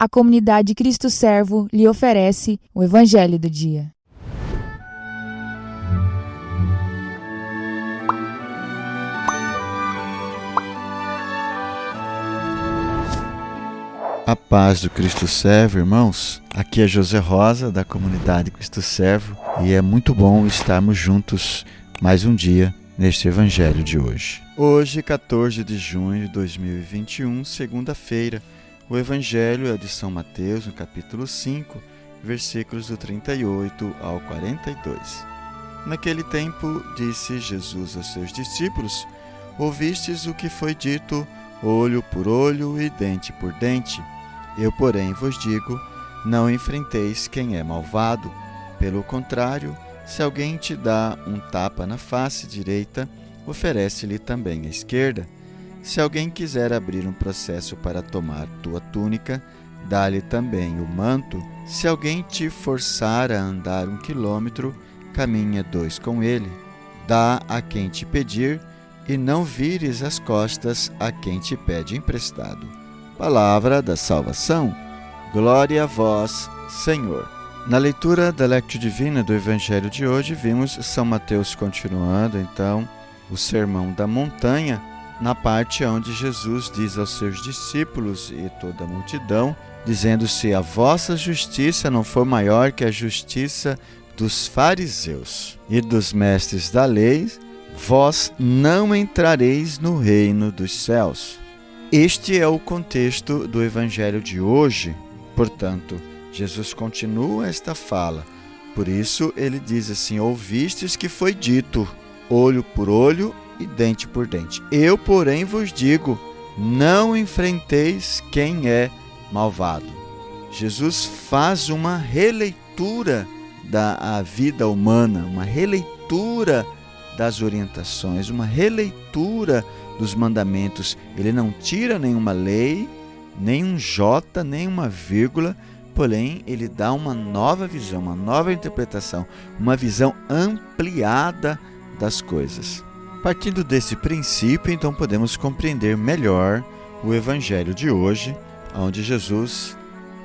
a comunidade Cristo Servo lhe oferece o Evangelho do Dia. A paz do Cristo Servo, irmãos. Aqui é José Rosa, da comunidade Cristo Servo, e é muito bom estarmos juntos mais um dia neste Evangelho de hoje. Hoje, 14 de junho de 2021, segunda-feira, o Evangelho é de São Mateus, no capítulo 5, versículos do 38 ao 42. Naquele tempo, disse Jesus aos seus discípulos: ouvistes o que foi dito, olho por olho e dente por dente. Eu, porém, vos digo, não enfrenteis quem é malvado. Pelo contrário, se alguém te dá um tapa na face direita, oferece-lhe também a esquerda. Se alguém quiser abrir um processo para tomar tua túnica, dá-lhe também o manto. Se alguém te forçar a andar 1 quilômetro, caminha 2 com ele. Dá a quem te pedir, e não vires as costas a quem te pede emprestado. Palavra da salvação. Glória a vós, Senhor. Na leitura da Lectio Divina do Evangelho de hoje, vimos São Mateus continuando, então, o Sermão da Montanha, na parte onde Jesus diz aos seus discípulos e toda a multidão, dizendo: se a vossa justiça não for maior que a justiça dos fariseus e dos mestres da lei, vós não entrareis no reino dos céus. Este é o contexto do Evangelho de hoje. Portanto, Jesus continua esta fala. Por isso, ele diz assim: ouvistes que foi dito, olho por olho e dente por dente. Eu, porém, vos digo, não enfrenteis quem é malvado. Jesus faz uma releitura da vida humana, uma releitura das orientações, uma releitura dos mandamentos. Ele não tira nenhuma lei, nem um jota, nem uma vírgula, porém ele dá uma nova visão, uma nova interpretação, uma visão ampliada das coisas. Partindo desse princípio, então podemos compreender melhor o Evangelho de hoje, onde Jesus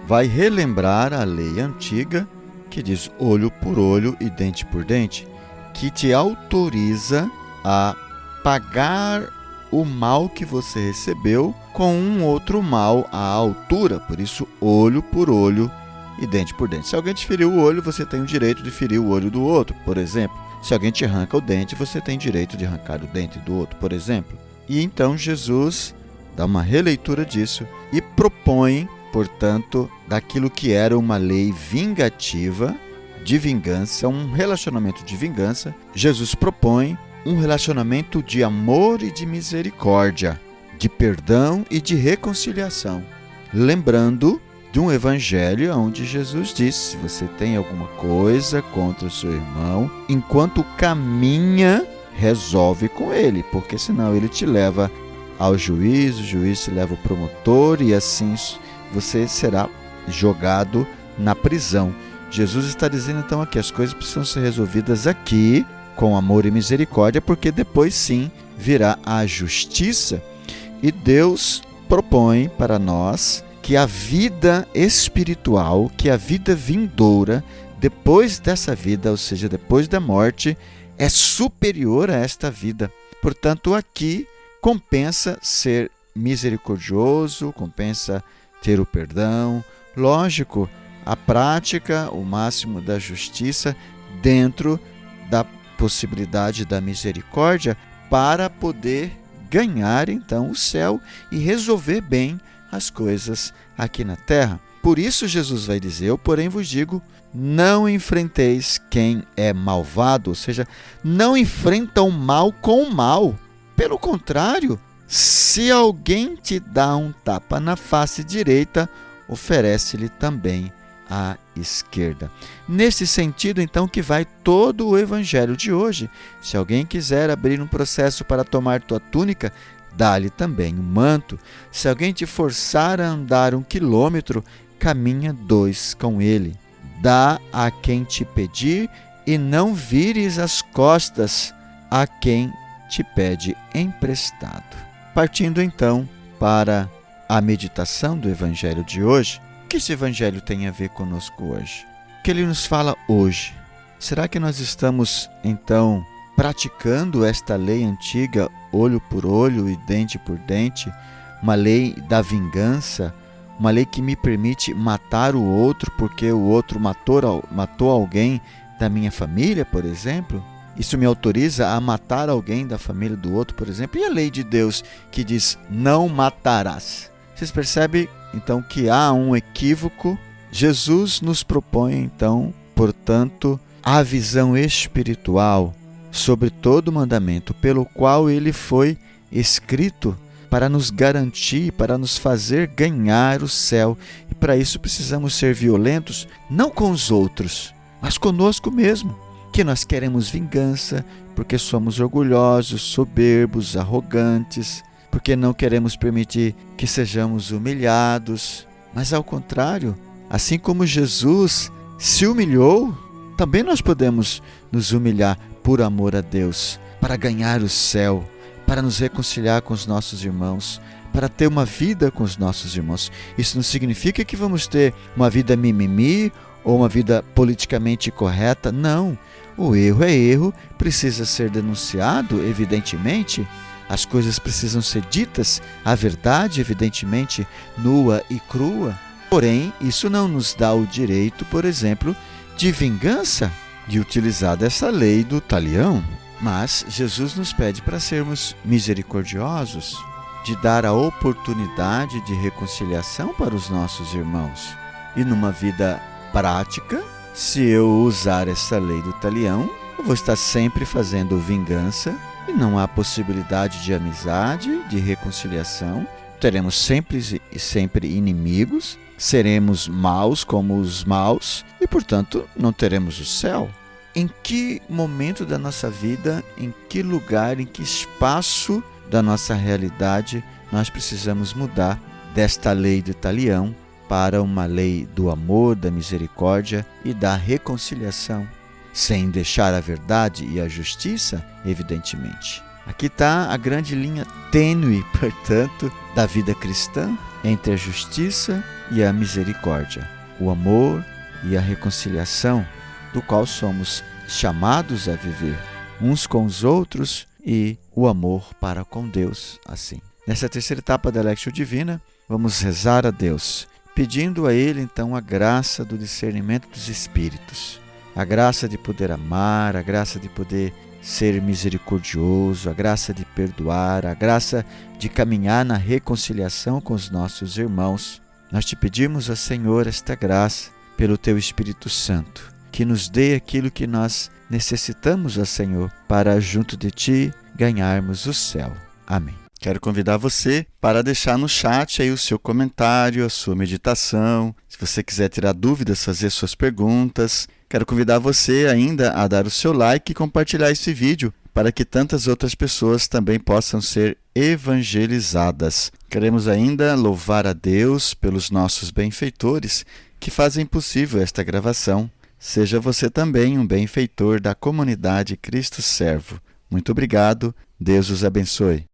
vai relembrar a lei antiga que diz olho por olho e dente por dente, que te autoriza a pagar o mal que você recebeu com um outro mal à altura. Por isso, olho por olho e dente por dente. Se alguém te feriu o olho, você tem o direito de ferir o olho do outro, por exemplo. Se alguém te arranca o dente, você tem direito de arrancar o dente do outro, por exemplo. E então Jesus dá uma releitura disso e propõe, portanto, daquilo que era uma lei vingativa, de vingança, um relacionamento de vingança. Jesus propõe um relacionamento de amor e de misericórdia, de perdão e de reconciliação. Lembrando de um evangelho onde Jesus disse: se você tem alguma coisa contra o seu irmão, enquanto caminha, resolve com ele, porque senão ele te leva ao juiz, o juiz te leva ao promotor e assim você será jogado na prisão. Jesus está dizendo então aqui, as coisas precisam ser resolvidas aqui, com amor e misericórdia, porque depois sim virá a justiça. E Deus propõe para nós que a vida espiritual, que a vida vindoura, depois dessa vida, ou seja, depois da morte, é superior a esta vida. Portanto, aqui compensa ser misericordioso, compensa ter o perdão. Lógico, a prática, o máximo da justiça dentro da possibilidade da misericórdia para poder ganhar então o céu e resolver bem as coisas aqui na terra. Por isso Jesus vai dizer: eu, porém, vos digo, não enfrenteis quem é malvado, ou seja, não enfrenta o mal com o mal. Pelo contrário, se alguém te dá um tapa na face direita, oferece-lhe também à esquerda. Nesse sentido, então, que vai todo o Evangelho de hoje. Se alguém quiser abrir um processo para tomar tua túnica, dá-lhe também um manto. Se alguém te forçar a andar 1 quilômetro, caminha 2 com ele. Dá a quem te pedir e não vires as costas a quem te pede emprestado. Partindo então para a meditação do Evangelho de hoje, O que esse evangelho tem a ver conosco hoje? O que ele nos fala hoje? Será que nós estamos, então, praticando esta lei antiga, olho por olho e dente por dente, uma lei da vingança, uma lei que me permite matar o outro porque o outro matou alguém da minha família, por exemplo? Isso me autoriza a matar alguém da família do outro, por exemplo? E a lei de Deus que diz, não matarás? Vocês percebem, então, que há um equívoco? Jesus nos propõe, então, portanto, a visão espiritual sobre todo o mandamento, pelo qual ele foi escrito para nos garantir, para nos fazer ganhar o céu. E para isso precisamos ser violentos, não com os outros, mas conosco mesmo. Que nós queremos vingança, porque somos orgulhosos, soberbos, arrogantes, porque não queremos permitir que sejamos humilhados. Mas ao contrário, assim como Jesus se humilhou, também nós podemos nos humilhar por amor a Deus, para ganhar o céu, para nos reconciliar com os nossos irmãos, para ter uma vida com os nossos irmãos. Isso não significa que vamos ter uma vida mimimi ou uma vida politicamente correta. Não. O erro é erro, precisa ser denunciado, evidentemente. As coisas precisam ser ditas, a verdade, evidentemente, nua e crua. Porém, isso não nos dá o direito, por exemplo, de vingança, de utilizar dessa lei do talião. Mas Jesus nos pede para sermos misericordiosos, de dar a oportunidade de reconciliação para os nossos irmãos. E numa vida prática, se eu usar essa lei do talião, eu vou estar sempre fazendo vingança e não há possibilidade de amizade, de reconciliação. Teremos sempre inimigos, seremos maus como os maus e, portanto, não teremos o céu. Em que momento da nossa vida, em que lugar, em que espaço da nossa realidade nós precisamos mudar desta lei do talião para uma lei do amor, da misericórdia e da reconciliação, sem deixar a verdade e a justiça, evidentemente. Aqui está a grande linha tênue, portanto, da vida cristã entre a justiça e a misericórdia, o amor e a reconciliação, do qual somos chamados a viver uns com os outros e o amor para com Deus, assim. Nessa terceira etapa da Lectio Divina, vamos rezar a Deus, pedindo a Ele, então, a graça do discernimento dos Espíritos, a graça de poder amar, a graça de poder ser misericordioso, a graça de perdoar, a graça de caminhar na reconciliação com os nossos irmãos. Nós te pedimos, ó Senhor, esta graça pelo Teu Espírito Santo, que nos dê aquilo que nós necessitamos, ó Senhor, para junto de Ti ganharmos o céu. Amém. Quero convidar você para deixar no chat aí o seu comentário, a sua meditação. Se você quiser tirar dúvidas, fazer suas perguntas. Quero convidar você ainda a dar o seu like e compartilhar esse vídeo para que tantas outras pessoas também possam ser evangelizadas. Queremos ainda louvar a Deus pelos nossos benfeitores que fazem possível esta gravação. Seja você também um benfeitor da comunidade Cristo Servo. Muito obrigado. Deus os abençoe.